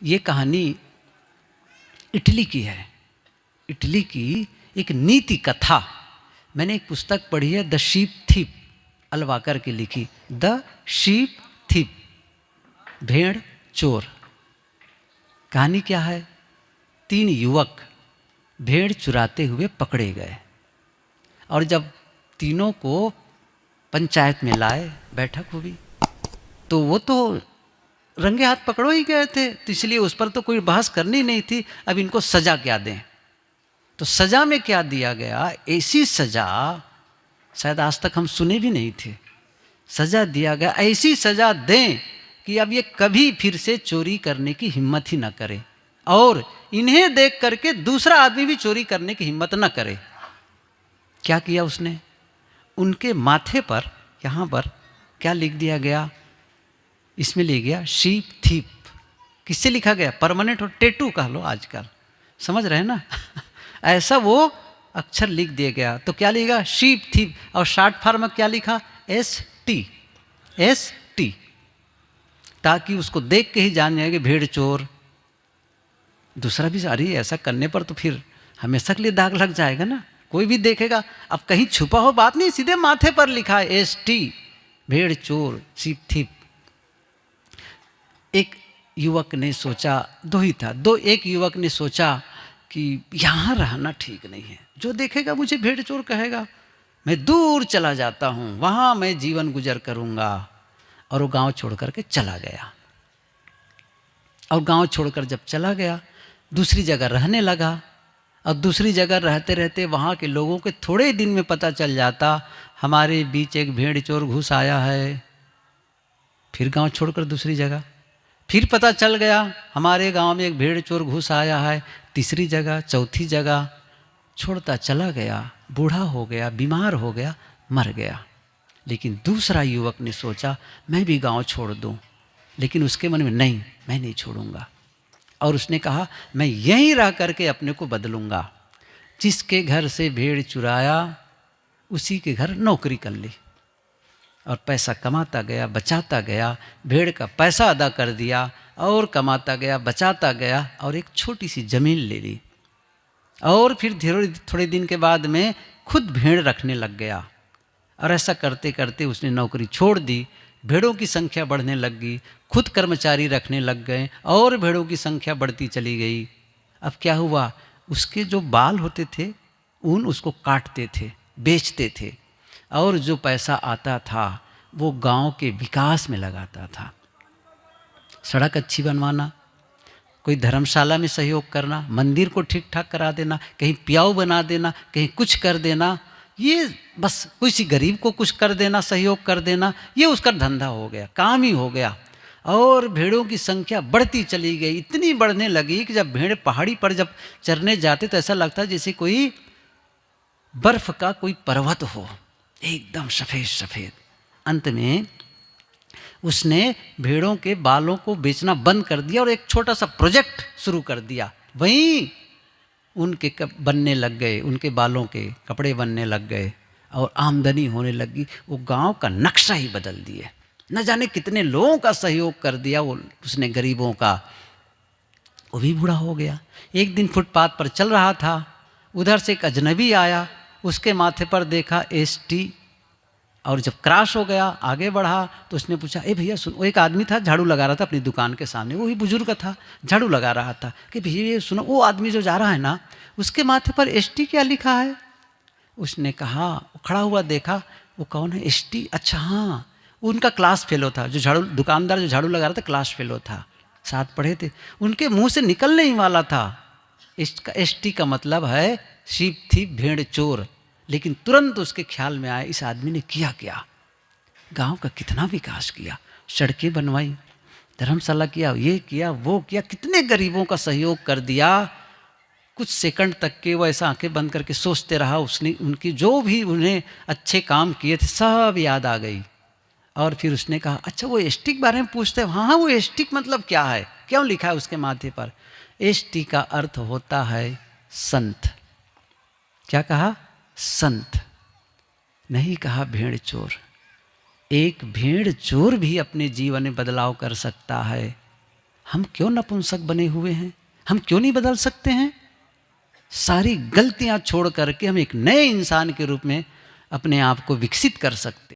ये कहानी इटली की है। इटली की एक नीति कथा। मैंने एक पुस्तक पढ़ी है, द शीप थीप, अलवाकर की लिखी, द शीप थीप, भेड़ चोर। कहानी क्या है? 3 युवक भेड़ चुराते हुए पकड़े गए और जब तीनों को पंचायत में लाए, बैठक हुई, तो वो तो रंगे हाथ पकड़ो ही गए थे, तो इसलिए उस पर तो कोई बहस करनी नहीं थी। अब इनको सजा क्या दें? तो सजा में क्या दिया गया? ऐसी सजा शायद आज तक हम सुने भी नहीं थे। सजा दिया गया, ऐसी सजा दें कि अब ये कभी फिर से चोरी करने की हिम्मत ही ना करे और इन्हें देख करके दूसरा आदमी भी चोरी करने की हिम्मत ना करे। क्या किया उसने? उनके माथे पर, यहाँ पर क्या लिख दिया गया? इसमें लिख गया शीप थीप। किससे लिखा गया? परमानेंट और टेटू कह लो आजकल, समझ रहे हैं ना? ऐसा वो अक्षर लिख दिया गया। तो क्या लिखा? शीप थीप, और शॉर्ट फॉर्म में क्या लिखा? ST, ST, ताकि उसको देख के ही जान जाएंगे भेड़ चोर। दूसरा भी, अरे ऐसा करने पर तो फिर हमेशा के लिए दाग लग जाएगा ना, कोई भी देखेगा। अब कहीं छुपा हो बात नहीं, सीधे माथे पर लिखा है ST, भेड़ चोर, शीप थीप। एक युवक ने सोचा, दो ही था, एक युवक ने सोचा कि यहाँ रहना ठीक नहीं है, जो देखेगा मुझे भेड़ चोर कहेगा, मैं दूर चला जाता हूँ, वहाँ मैं जीवन गुजर करूँगा। और वो गांव छोड़ करके चला गया। और गांव छोड़कर जब चला गया, दूसरी जगह रहने लगा। और दूसरी जगह रहते रहते वहाँ के लोगों के थोड़े दिन में पता चल जाता, हमारे बीच एक भेड़ चोर घुस आया है। फिर गांव छोड़कर दूसरी जगह, फिर पता चल गया हमारे गांव में एक भेड़ चोर घुस आया है। तीसरी जगह, चौथी जगह, छोड़ता चला गया, बूढ़ा हो गया, बीमार हो गया, मर गया। लेकिन दूसरा युवक ने सोचा मैं भी गांव छोड़ दूं, लेकिन उसके मन में नहीं, मैं नहीं छोड़ूंगा। और उसने कहा मैं यहीं रह करके अपने को बदलूंगा। जिसके घर से भेड़ चुराया उसी के घर नौकरी कर ली और पैसा कमाता गया, बचाता गया, भेड़ का पैसा अदा कर दिया और कमाता गया, बचाता गया, और एक छोटी सी ज़मीन ले ली। और फिर थोड़े दिन के बाद में खुद भेड़ रखने लग गया। और ऐसा करते करते उसने नौकरी छोड़ दी, भेड़ों की संख्या बढ़ने लग गई, खुद कर्मचारी रखने लग गए और भेड़ों की संख्या बढ़ती चली गई। अब क्या हुआ? उसके जो बाल होते थे ऊन उसको काटते थे, बेचते थे, और जो पैसा आता था वो गांव के विकास में लगाता था। सड़क अच्छी बनवाना, कोई धर्मशाला में सहयोग करना, मंदिर को ठीक ठाक करा देना, कहीं प्याऊ बना देना, कहीं कुछ कर देना, ये बस किसी गरीब को कुछ कर देना, सहयोग कर देना, ये उसका धंधा हो गया, काम ही हो गया। और भेड़ों की संख्या बढ़ती चली गई, इतनी बढ़ने लगी कि जब भेड़ पहाड़ी पर जब चरने जाते तो ऐसा लगता जैसे कोई बर्फ का कोई पर्वत हो, एकदम सफ़ेद सफ़ेद। अंत में उसने भेड़ों के बालों को बेचना बंद कर दिया और एक छोटा सा प्रोजेक्ट शुरू कर दिया। वहीं उनके बनने लग गए, उनके बालों के कपड़े बनने लग गए और आमदनी होने लगी। वो गांव का नक्शा ही बदल दिए। न जाने कितने लोगों का सहयोग कर दिया वो उसने, गरीबों का। वो भी बूढ़ा हो गया। एक दिन फुटपाथ पर चल रहा था, उधर से एक अजनबी आया, उसके माथे पर देखा ST, और जब क्रॉस हो गया, आगे बढ़ा तो उसने पूछा ए भैया सुनो। एक आदमी था झाड़ू लगा रहा था अपनी दुकान के सामने, वो ही बुजुर्ग था, झाड़ू लगा रहा था कि भैया ये सुनो, वो आदमी जो जा रहा है ना उसके माथे पर ST क्या लिखा है? उसने कहा, खड़ा हुआ देखा, वो कौन है ST? अच्छा हाँ, उनका क्लास फेलो था, जो झाड़ू दुकानदार जो झाड़ू लगा रहा था क्लास फेलो था, साथ पढ़े थे। उनके मुंह से निकलने ही वाला था ST का मतलब है शीप थीप, भेड़ चोर। लेकिन तुरंत उसके ख्याल में आया इस आदमी ने किया क्या, गांव का कितना विकास किया, सड़कें बनवाई, धर्मशाला किया, ये किया, वो किया, कितने गरीबों का सहयोग कर दिया। कुछ सेकंड तक के वो ऐसा आंखें बंद करके सोचते रहा। उसने उनकी जो भी उन्हें अच्छे काम किए थे सब याद आ गई। और फिर उसने कहा अच्छा वो ST के बारे में पूछते हैं। हाँ हाँ, वो ST मतलब क्या है, क्यों लिखा है उसके माथे पर? ST का अर्थ होता है संत। क्या कहा? संत, नहीं कहा भेड़ चोर। एक भेड़ चोर भी अपने जीवन में बदलाव कर सकता है। हम क्यों नपुंसक बने हुए हैं? हम क्यों नहीं बदल सकते हैं? सारी गलतियां छोड़ करके हम एक नए इंसान के रूप में अपने आप को विकसित कर सकते हैं।